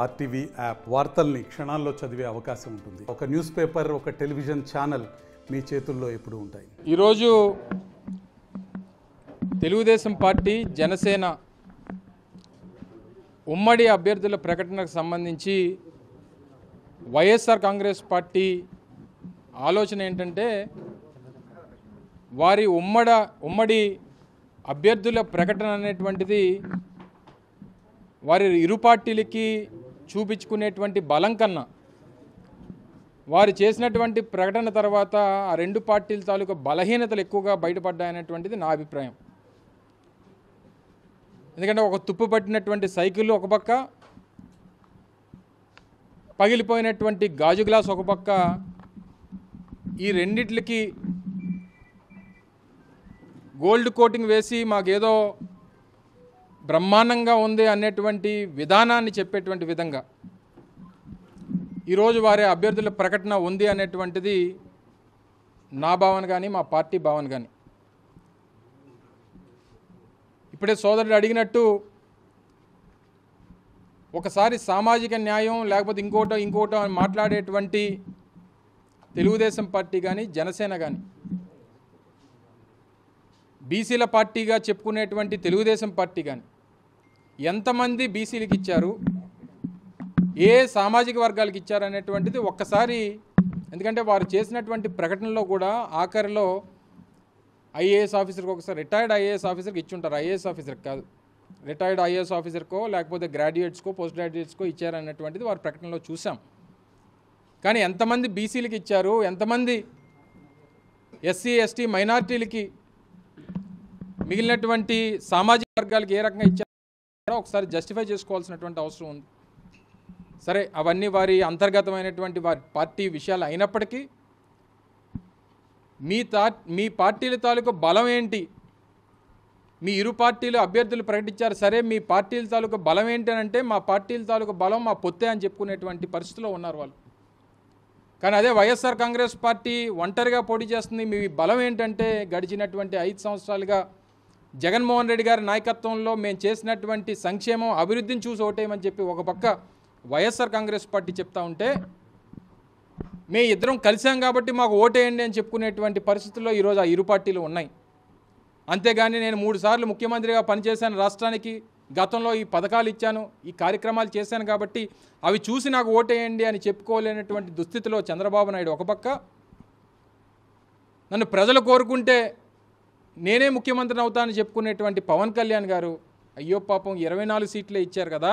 RTV app వార్తల్ని క్షణాల్లో చదివే అవకాశం ఉంటుంది. ఒక న్యూస్ పేపర్, ఒక టెలివిజన్ ఛానల్ మీ చేతుల్లో ఎప్పుడూ ఉంటాయి. ఈరోజు తెలుగుదేశం పార్టీ, జనసేన ఉమ్మడి అభ్యర్థుల ప్రకటనకు సంబంధించి వైఎస్ఆర్ కాంగ్రెస్ పార్టీ ఆలోచన ఏంటంటే, వారి ఉమ్మడి అభ్యర్థుల ప్రకటన అనేటువంటిది వారి ఇరు పార్టీలకి చూపించుకునేటువంటి బలం కన్నా వారు చేసినటువంటి ప్రకటన తర్వాత ఆ రెండు పార్టీల తాలూకా బలహీనతలు ఎక్కువగా బయటపడ్డాయనేటువంటిది నా అభిప్రాయం. ఎందుకంటే ఒక తుప్పు పట్టినటువంటి సైకిల్ ఒక పక్క, పగిలిపోయినటువంటి గాజు గ్లాస్ ఒక పక్క, ఈ రెండిట్లకి గోల్డ్ కోటింగ్ వేసి మాకేదో బ్రహ్మాండంగా ఉంది అనేటువంటి విధానాన్ని చెప్పేటువంటి విధంగా ఈరోజు వారి అభ్యర్థుల ప్రకటన ఉంది అనేటువంటిది నా భావన కానీ, మా పార్టీ భావన కానీ. ఇప్పుడే సోదరుడు అడిగినట్టు ఒకసారి సామాజిక న్యాయం లేకపోతే ఇంకోటో అని మాట్లాడేటువంటి తెలుగుదేశం పార్టీ కానీ, జనసేన కానీ, బీసీల పార్టీగా చెప్పుకునేటువంటి తెలుగుదేశం పార్టీ కానీ ఎంతమంది బీసీలకు ఇచ్చారు, ఏ సామాజిక వర్గాలకు ఇచ్చారు అనేటువంటిది ఒక్కసారి, ఎందుకంటే వారు చేసినటువంటి ప్రకటనలో కూడా ఆఖరిలో ఐఏఎస్ ఆఫీసర్కి ఒకసారి రిటైర్డ్ ఐఏఎస్ ఆఫీసర్కి ఇచ్చుంటారు, ఐఏఎస్ ఆఫీసర్కి కాదు, రిటైర్డ్ ఐఏఎస్ ఆఫీసర్కో లేకపోతే గ్రాడ్యుయేట్స్కో పోస్ట్ గ్రాడ్యుయేట్స్కో ఇచ్చారనేటువంటిది వారి ప్రకటనలో చూసాం. కానీ ఎంతమంది బీసీలకు ఇచ్చారు, ఎంతమంది ఎస్సీ ఎస్టీ మైనారిటీలకి, మిగిలినటువంటి సామాజిక వర్గాలకి ఏ రకంగా ఇచ్చారో ఒకసారి జస్టిఫై చేసుకోవాల్సినటువంటి అవసరం ఉంది. సరే, అవన్నీ వారి అంతర్గతమైనటువంటి వారి పార్టీ విషయాలు అయినప్పటికీ మీ పార్టీల తాలూకు బలం ఏంటి, మీ ఇరు పార్టీలు అభ్యర్థులు ప్రకటించారు, సరే మీ పార్టీల తాలూకు బలం ఏంటి అని అంటే మా పార్టీల తాలూకు బలం మా పొత్తే అని చెప్పుకునేటువంటి పరిస్థితిలో ఉన్నారు వాళ్ళు. కానీ అదే వైఎస్ఆర్ కాంగ్రెస్ పార్టీ ఒంటరిగా పోటీ చేస్తుంది. మీ బలం ఏంటంటే గడిచినటువంటి 5 సంవత్సరాలుగా జగన్మోహన్ రెడ్డి గారి నాయకత్వంలో మేము చేసినటువంటి సంక్షేమం, అభివృద్ధిని చూసి ఓటేయమని చెప్పి ఒక పక్క వైఎస్ఆర్ కాంగ్రెస్ పార్టీ చెప్తా ఉంటే, మేము ఇద్దరం కలిసాం కాబట్టి మాకు ఓటేయండి అని చెప్పుకునేటువంటి పరిస్థితుల్లో ఈరోజు ఆ ఇరు పార్టీలు ఉన్నాయి. అంతేగాని నేను 3 సార్లు ముఖ్యమంత్రిగా పనిచేశాను రాష్ట్రానికి, గతంలో ఈ పథకాలు ఇచ్చాను, ఈ కార్యక్రమాలు చేశాను కాబట్టి అవి చూసి నాకు ఓటేయండి అని చెప్పుకోలేనటువంటి దుస్థితిలో చంద్రబాబు నాయుడు ఒక పక్క, నన్ను ప్రజలు కోరుకుంటే నేనే ముఖ్యమంత్రిని అవుతానని చెప్పుకునేటువంటి పవన్ కళ్యాణ్ గారు, అయ్యో పాపం 24 సీట్లే ఇచ్చారు కదా,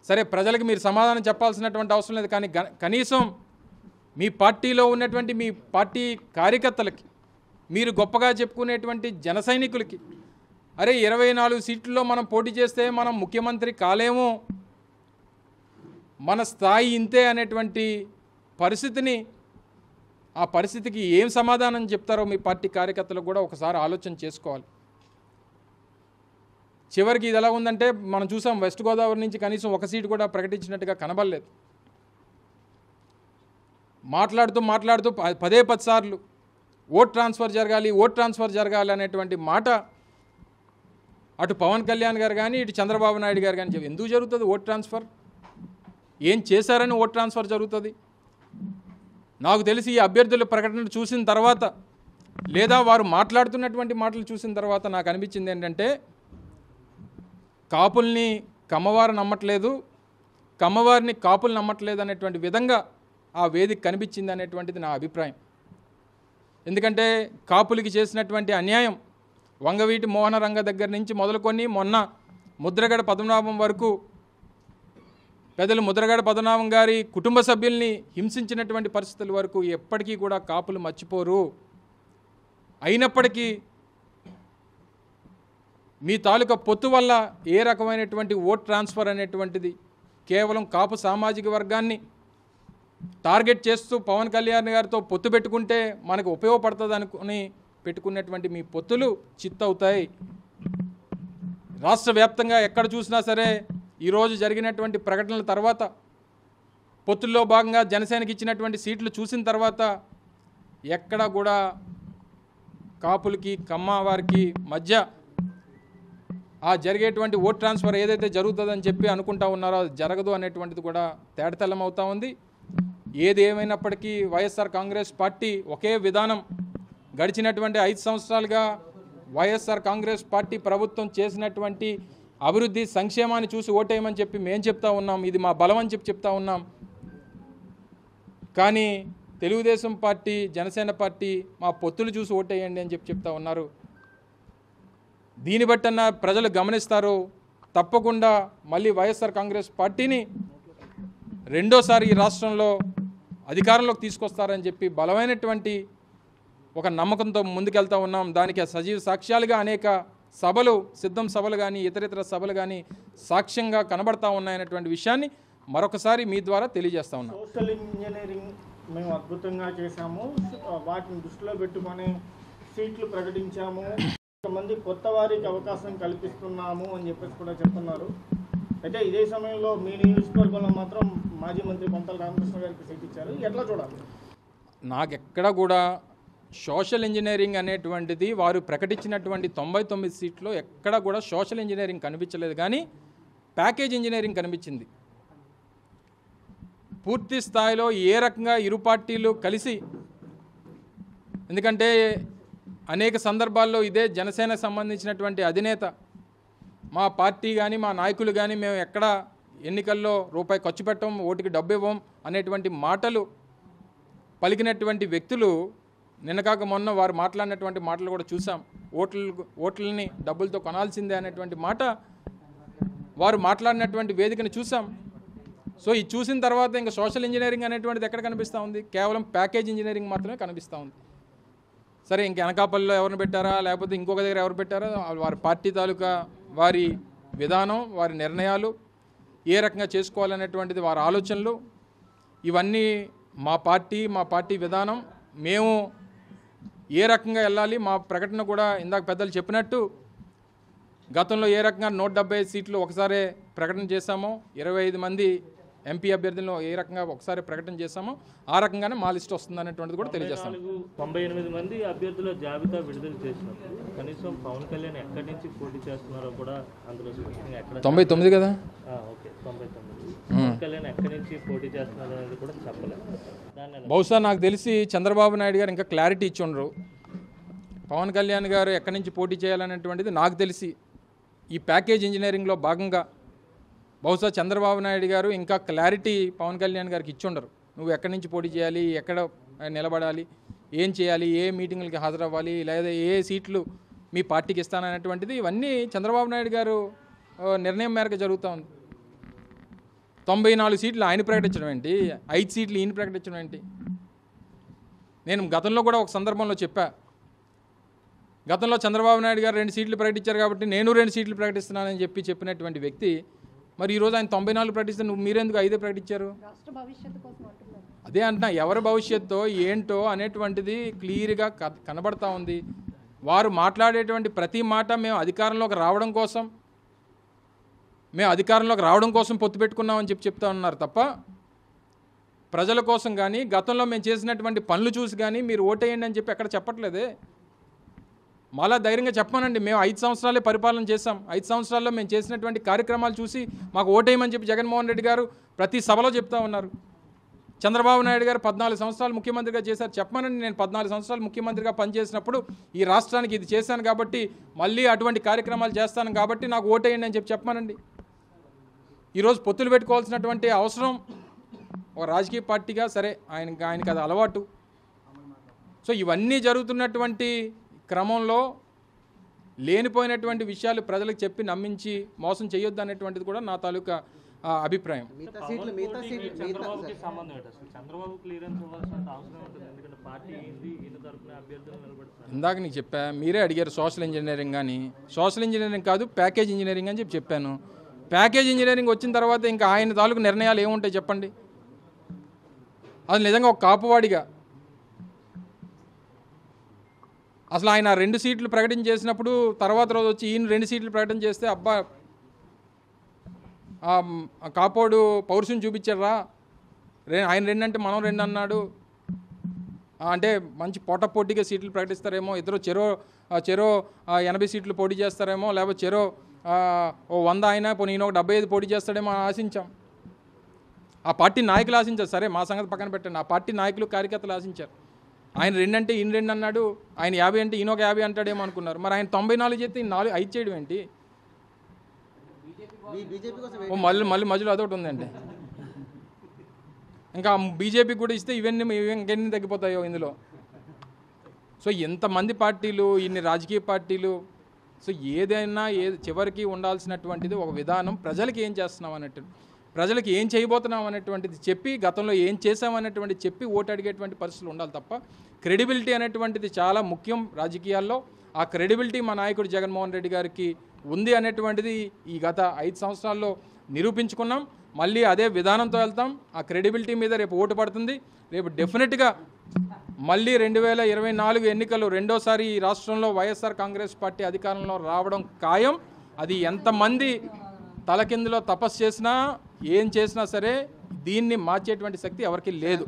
సరే ప్రజలకు మీరు సమాధానం చెప్పాల్సినటువంటి అవసరం లేదు, కానీ కనీసం మీ పార్టీలో ఉన్నటువంటి మీ పార్టీ కార్యకర్తలకి, మీరు గొప్పగా చెప్పుకునేటువంటి జన సైనికులకి, అరే 24 సీట్లలో మనం పోటీ చేస్తే మనం ముఖ్యమంత్రి కాలేము, మన స్థాయి ఇంతే అనేటువంటి పరిస్థితిని, ఆ పరిస్థితికి ఏం సమాధానం చెప్తారో మీ పార్టీ కార్యకర్తలకు కూడా ఒకసారి ఆలోచన చేసుకోవాలి. చివరికి ఇది ఎలా ఉందంటే మనం చూసాం, వెస్ట్ గోదావరి నుంచి కనీసం ఒక సీటు కూడా ప్రకటించినట్టుగా కనబడలేదు. మాట్లాడుతూ 10 సార్లు ఓట్ ట్రాన్స్ఫర్ జరగాలి అనేటువంటి మాట అటు పవన్ కళ్యాణ్ గారు కానీ, ఇటు చంద్రబాబు నాయుడు గారు కానీ ఎందుకు జరుగుతుంది ఓట్ ట్రాన్స్ఫర్? ఏం చేశారని ఓట్ ట్రాన్స్ఫర్ జరుగుతుంది? నాకు తెలిసి ఈ అభ్యర్థుల ప్రకటన చూసిన తర్వాత, లేదా వారు మాట్లాడుతున్నటువంటి మాటలు చూసిన తర్వాత నాకు అనిపించింది ఏంటంటే, కాపుల్ని కమ్మవారు నమ్మట్లేదు, కమ్మవారిని కాపులు నమ్మట్లేదు అనేటువంటి విధంగా ఆ వేదిక కనిపించింది అనేటువంటిది నా అభిప్రాయం. ఎందుకంటే కాపులకి చేసినటువంటి అన్యాయం, వంగవీటి మోహన రంగ దగ్గర నుంచి మొదలుకొని మొన్న ముద్రగడ పద్మనాభం వరకు, పెద్దలు ముద్రగడ పద్మనాభం గారి కుటుంబ సభ్యుల్ని హింసించినటువంటి పరిస్థితుల వరకు ఎప్పటికీ కూడా కాపులు మర్చిపోరు. అయినప్పటికీ మీ తాలూకా పొత్తు వల్ల ఏ రకమైనటువంటి ఓట్ ట్రాన్స్ఫర్ అనేటువంటిది కేవలం కాపు సామాజిక వర్గాన్ని టార్గెట్ చేస్తూ పవన్ కళ్యాణ్ గారితో పొత్తు పెట్టుకుంటే మనకు ఉపయోగపడుతుంది అనుకుని పెట్టుకున్నటువంటి మీ పొత్తులు చిత్తవుతాయి. రాష్ట్ర వ్యాప్తంగా ఎక్కడ చూసినా సరే ఈరోజు జరిగినటువంటి ప్రకటనల తర్వాత, పొత్తుల్లో భాగంగా జనసేనకి ఇచ్చినటువంటి సీట్లు చూసిన తర్వాత ఎక్కడ కూడా కాపులకి కమ్మ వారికి మధ్య ఆ జరిగేటువంటి ఓట్ ట్రాన్స్ఫర్ ఏదైతే జరుగుతుందని చెప్పి అనుకుంటా ఉన్నారో అది జరగదు అనేటువంటిది కూడా తేటతెల్లం అవుతా ఉంది. ఏది ఏమైనప్పటికీ వైఎస్ఆర్ కాంగ్రెస్ పార్టీ ఒకే విధానం గడిచినటువంటి 5 సంవత్సరాలుగా వైఎస్ఆర్ కాంగ్రెస్ పార్టీ ప్రభుత్వం చేసినటువంటి అభివృద్ధి సంక్షేమాన్ని చూసి ఓటేయమని చెప్పి మేము చెప్తా ఉన్నాం. ఇది మా బలం అని చెప్పి చెప్తా ఉన్నాం. కానీ తెలుగుదేశం పార్టీ, జనసేన పార్టీ మా పొత్తులు చూసి ఓటేయండి అని చెప్పి చెప్తా ఉన్నారు. దీన్ని బట్టన్న ప్రజలు గమనిస్తారు. తప్పకుండా మళ్ళీ వైఎస్ఆర్ కాంగ్రెస్ పార్టీని రెండోసారి ఈ రాష్ట్రంలో అధికారంలోకి తీసుకొస్తారని చెప్పి బలమైనటువంటి ఒక నమ్మకంతో ముందుకెళ్తా ఉన్నాం. దానికి సజీవ సాక్ష్యాలుగా అనేక సభలు, సిద్ధం సభలు కానీ ఇతరితర సభలు కానీ సాక్ష్యంగా కనబడతా ఉన్నాయనేటువంటి విషయాన్ని మరొకసారి మీ ద్వారా తెలియజేస్తా ఉన్నాం. సోషల్ ఇంజనీరింగ్ మేము అద్భుతంగా చేశాము, వాటిని దృష్టిలో పెట్టుకొని సీట్లు ప్రకటించాము, కొంతమంది కొత్త వారికి అవకాశం కల్పిస్తున్నాము అని చెప్పేసి కూడా చెప్తున్నారు. అయితే ఇదే సమయంలో మీ నియోజకవర్గంలో మాత్రం మాజీ మంత్రి పంతల రామకృష్ణ గారికి సీట్ ఇచ్చారు. ఎట్లా చూడాలి? నాకెక్కడ కూడా సోషల్ ఇంజనీరింగ్ అనేటువంటిది వారు ప్రకటించినటువంటి 99 సీట్లో ఎక్కడ కూడా సోషల్ ఇంజనీరింగ్ కనిపించలేదు, కానీ ప్యాకేజ్ ఇంజనీరింగ్ కనిపించింది. పూర్తి స్థాయిలో ఏ రకంగా ఇరు పార్టీలు కలిసి, ఎందుకంటే అనేక సందర్భాల్లో ఇదే జనసేనకు సంబంధించినటువంటి అధినేత మా పార్టీ కానీ మా నాయకులు కానీ మేము ఎక్కడ ఎన్నికల్లో రూపాయి ఖర్చు పెట్టం, ఓటుకి డబ్బు ఇవ్వం అనేటువంటి మాటలు పలికినటువంటి వ్యక్తులు నిన్న కాక మొన్న వారు మాట్లాడినటువంటి మాటలు కూడా చూసాం. ఓట్లని డబ్బులతో కొనాల్సిందే అనేటువంటి మాట వారు మాట్లాడినటువంటి వేదికను చూసాం. సో ఇది చూసిన తర్వాత ఇంకా సోషల్ ఇంజనీరింగ్ అనేటువంటిది ఎక్కడ కనిపిస్తూ ఉంది? కేవలం ప్యాకేజ్ ఇంజనీరింగ్ మాత్రమే కనిపిస్తూ ఉంది. సరే, ఇంక అనకాపల్లిలో ఎవరిని పెట్టారా లేకపోతే ఇంకొక దగ్గర ఎవరు పెట్టారా, వారి పార్టీ తాలూకా వారి విధానం, వారి నిర్ణయాలు ఏ రకంగా చేసుకోవాలనేటువంటిది వారి ఆలోచనలు, ఇవన్నీ మా పార్టీ విధానం, మేము ఏ రకంగా వెళ్ళాలి, మా ప్రకటన కూడా ఇందాక పెద్దలు చెప్పినట్టు గతంలో ఏ రకంగా 175 సీట్లు ఒకసారి ప్రకటన చేశామో, 25 మంది ఎంపీ అభ్యర్థులను ఏ రకంగా ఒకసారి ప్రకటన చేశామో ఆ రకంగానే మా లిస్ట్ వస్తుంది అనేటువంటిది కూడా తెలియజేస్తాం. 98 మంది అభ్యర్థుల జాబితా విడుదల చేసినప్పుడు కనీసం పవన్ కళ్యాణ్ ఎక్కడి నుంచి పోటీ చేస్తున్నారో కూడా అందులో ఎక్కడ 99 కదా, ఓకే 99 పవన్ కళ్యాణ్ ఎక్కడి నుంచి పోటీ చేస్తున్నారు అనేది కూడా చెప్పలేదు. దాన్ని బహుశా నాకు తెలిసి చంద్రబాబు నాయుడు గారు ఇంకా క్లారిటీ ఇచ్చి ఉండరు. పవన్ కళ్యాణ్ గారు ఎక్కడి నుంచి పోటీ చేయాలనేటువంటిది నాకు తెలిసి ఈ ప్యాకేజ్ ఇంజనీరింగ్లో భాగంగా బహుశా చంద్రబాబు నాయుడు గారు ఇంకా క్లారిటీ పవన్ కళ్యాణ్ గారికి ఇచ్చుండరు. నువ్వు ఎక్కడి నుంచి పోటీ చేయాలి, ఎక్కడ నిలబడాలి, ఏం చేయాలి, ఏ మీటింగులకి హాజరవ్వాలి, లేదా ఏ సీట్లు మీ పార్టీకి ఇస్తాననేటువంటిది ఇవన్నీ చంద్రబాబు నాయుడు గారు నిర్ణయం మేరకు జరుగుతూ ఉంది. 94 సీట్లు ఆయన ప్రకటించడం ఏంటి, 5 సీట్లు ఈయన ప్రకటించడం ఏంటి? నేను గతంలో కూడా ఒక సందర్భంలో చెప్పా, గతంలో చంద్రబాబు నాయుడు గారు 2 సీట్లు ప్రకటించారు కాబట్టి నేను 2 సీట్లు ప్రకటిస్తున్నానని చెప్పినటువంటి వ్యక్తి మరి ఈరోజు ఆయన 94 ప్రకటిస్తే మీరెందుకు 5 ప్రకటించారు? అదే అంటున్నా, ఎవరి భవిష్యత్తు ఏంటో అనేటువంటిది క్లియర్గా కనబడతా ఉంది. వారు మాట్లాడేటువంటి ప్రతి మాట మేము అధికారంలోకి రావడం కోసం పొత్తు పెట్టుకున్నామని చెప్తా ఉన్నారు తప్ప ప్రజల కోసం కానీ గతంలో మేము చేసినటువంటి పనులు చూసి కానీ మీరు ఓటేయండి అని చెప్పి ఎక్కడ చెప్పట్లేదే. మళ్ళా ధైర్యంగా చెప్పానండి, మేము 5 సంవత్సరాలే పరిపాలన చేశాం, 5 సంవత్సరాల్లో మేము చేసినటువంటి కార్యక్రమాలు చూసి మాకు ఓటేయమని చెప్పి జగన్మోహన్ రెడ్డి గారు ప్రతి సభలో చెప్తా ఉన్నారు. చంద్రబాబు నాయుడు గారు 14 సంవత్సరాలు ముఖ్యమంత్రిగా చేశారు. చెప్పానండి, నేను 14 సంవత్సరాలు ముఖ్యమంత్రిగా పనిచేసినప్పుడు ఈ రాష్ట్రానికి ఇది చేశాను కాబట్టి మళ్ళీ అటువంటి కార్యక్రమాలు చేస్తాను కాబట్టి నాకు ఓటేయండి అని చెప్పానండి. ఈరోజు పొత్తులు పెట్టుకోవాల్సినటువంటి అవసరం ఒక రాజకీయ పార్టీగా సరే ఆయనకి అది అలవాటు. సో ఇవన్నీ జరుగుతున్నటువంటి క్రమంలో లేనిపోయినటువంటి విషయాలు ప్రజలకు చెప్పి నమ్మించి మోసం చేయొద్దు అనేటువంటిది కూడా నా తాలూకా అభిప్రాయం. చంద్రబాబుకి సంబంధం ఏంటి అసలు? చంద్రబాబు క్లియరెన్స్ ఇవ్వాల్సిన అవసరం ఉంటుంది, ఎందుకంటే పార్టీ ఏంది, ఈయన తరఫున అభ్యర్థులు నిలబెడతారు. ఇందాక నీకు చెప్పా, మీరే అడిగారు సోషల్ ఇంజనీరింగ్ కానీ, సోషల్ ఇంజనీరింగ్ కాదు ప్యాకేజ్ ఇంజనీరింగ్ అని చెప్పాను. ప్యాకేజ్ ఇంజనీరింగ్ వచ్చిన తర్వాత ఇంకా ఆయన తాలూకు నిర్ణయాలు ఏముంటాయి చెప్పండి? అది నిజంగా ఒక కాపువాడిగా అసలు ఆయన 2 సీట్లు ప్రకటన చేసినప్పుడు తర్వాత రోజు వచ్చి ఈయన 2 సీట్లు ప్రకటన చేస్తే అబ్బా కాపోడు పౌరుషం చూపించారా, ఆయన 2 అంటే మనం 2 అన్నాడు అంటే మంచి పోటాపోటీగా సీట్లు ప్రకటిస్తారేమో, ఇద్దరు చెరో 80 సీట్లు పోటీ చేస్తారేమో, లేకపోతే చెరో ఓ 100 అయినా పోనీ ఈయన ఒక 75 పోటీ చేస్తాడేమో ఆశించాం. ఆ పార్టీ నాయకులు ఆశించారు. సరే మా సంగతి పక్కన పెట్టండి. ఆ పార్టీ నాయకులు కార్యకర్తలు ఆశించారు. ఆయన 2 అంటే ఈయన 2 అన్నాడు, ఆయన 50 అంటే ఈయన ఒక 50 అంటాడేమో అనుకున్నారు. మరి ఆయన 94 చేస్తే ఈయన 5 చేయడం ఏంటి? ఓ మళ్ళీ మధ్యలో అదొకటి ఉందండి. ఇంకా బీజేపీకి కూడా ఇస్తే ఇంకెన్ని తగ్గిపోతాయో ఇందులో. సో ఎంతమంది పార్టీలు, ఇన్ని రాజకీయ పార్టీలు, సో ఏదైనా చివరికి ఉండాల్సినటువంటిది ఒక విధానం. ప్రజలకి ఏం చేస్తున్నాం అన్నట్టు, ప్రజలకి ఏం చేయబోతున్నాం అనేటువంటిది చెప్పి, గతంలో ఏం చేసామనేటువంటిది చెప్పి ఓటు అడిగేటువంటి పరిస్థితులు ఉండాలి తప్ప, క్రెడిబిలిటీ అనేటువంటిది చాలా ముఖ్యం రాజకీయాల్లో. ఆ క్రెడిబిలిటీ మా నాయకుడు జగన్మోహన్ రెడ్డి గారికి ఉంది అనేటువంటిది ఈ గత 5 సంవత్సరాల్లో నిరూపించుకున్నాం. మళ్ళీ అదే విధానంతో వెళ్తాం. ఆ క్రెడిబిలిటీ మీద రేపు ఓటు పడుతుంది. రేపు డెఫినెట్గా మళ్ళీ 2024 ఎన్నికలు రెండోసారి ఈ రాష్ట్రంలో వైఎస్ఆర్ కాంగ్రెస్ పార్టీ అధికారంలో రావడం ఖాయం. అది ఎంతమంది తలకిందులో తపస్సు చేసినా ఏం చేసినా సరే దీన్ని మార్చేటువంటి శక్తి ఎవరికి లేదు.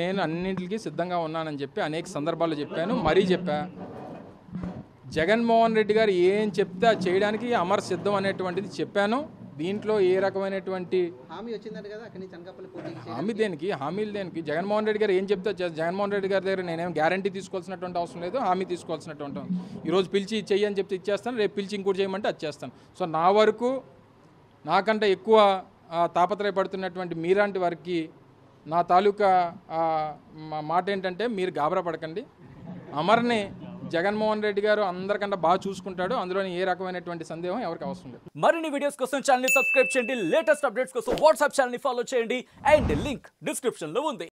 నేను అన్నింటికి సిద్ధంగా ఉన్నానని చెప్పి అనేక సందర్భాల్లో చెప్పాను, మరీ చెప్పా. జగన్మోహన్ రెడ్డి గారు ఏం చెప్తే అది చేయడానికి అమర్ సిద్ధం అనేటువంటిది చెప్పాను. దీంట్లో ఏ రకమైనటువంటి హామీ దేనికి, హామీలు దేనికి? జగన్మోహన్ రెడ్డి గారు ఏం చెప్తే జగన్మోహన్ రెడ్డి గారి దగ్గర నేనేం గ్యారంటీ తీసుకోవాల్సినటువంటి అవసరం లేదు, హామీ తీసుకోవాల్సినటువంటి. ఈరోజు పిలిచి చెయ్యి అని చెప్తే ఇచ్చేస్తాను, రేపు పిలిచి ఇంకోటి చేయమంటే అది చేస్తాను. సో నా వరకు నాకంటే ఎక్కువ తాపత్రయపడుతున్నటువంటి మీలాంటి వారికి నా తాలూకా మాట ఏంటంటే, మీరు గాబరా పడకండి. అమర్ని జగన్మోహన్ రెడ్డి గారు అందరికన్నా బాగా చూసుకుంటాడు. అందులో ఏ రకమైనటువంటి సందేహం ఎవరికి అవసరం లేదు. మరిన్ని వీడియోస్ కోసం ఛానల్ ని సబ్స్క్రైబ్ చేయండి, లేటెస్ట్ అప్డేట్స్ కోసం వాట్సాప్ ఛానల్ ని ఫాలో చేయండి, అండ్ లింక్ డిస్క్రిప్షన్ లో ఉంది.